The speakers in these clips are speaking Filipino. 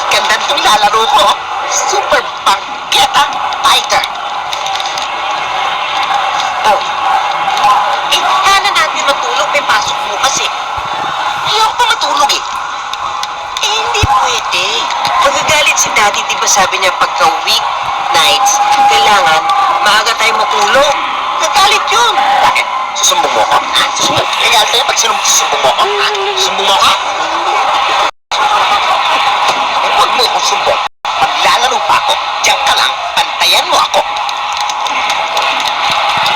Ganda itong lalaro ko. Super Bangketa Fighter. Oh. Eh, paano natin matulog? May pasok bukas eh. Ayoko pa matulog eh. Eh, hindi pwede. Magagalit si Daddy, di ba sabi niya pagka weeknights, kailangan maaga tayo matulog. Nagalit yun. Bakit? Susumbong mo ko? Ha? Susumbong? Nagalit tayo pag susumbong mo ko? Ha? Susumbong mo ko? Huwag mo akong sumbong. Maglalaro pa ako. Diyan ka lang. Pantayan mo ako.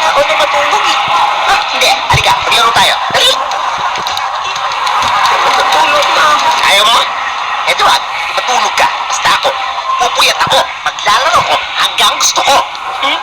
Ako na matulog eh. Ha? Hindi. Halika. Maglaro tayo. Dali. Matulog na. Ayaw mo? Eto ba? Matulog ka. Basta ako. Pupuyat ako. Maglalaro ko hanggang gusto ko. Matulog.